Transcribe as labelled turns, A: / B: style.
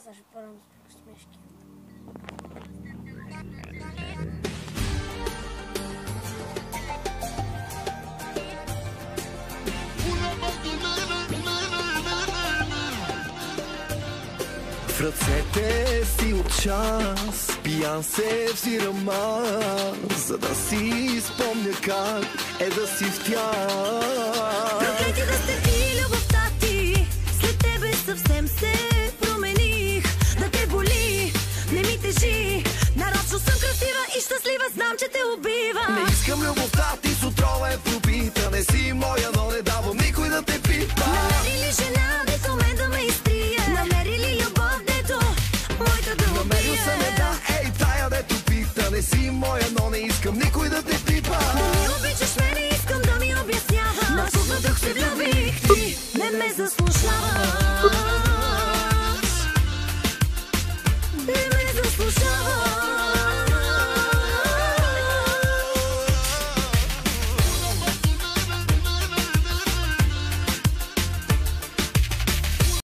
A: сега ще първам с усмешки.
B: В ръцете си от час, пиян се взирам аз, за да си спомня как е да си в тях.
C: Проклети да сте ти, любовта ти, след тебе съвсем се промених. Да те боли, не ми тежи, нарочно съм красива и щастлива, знам, че те убива.
B: Не искам любовта ти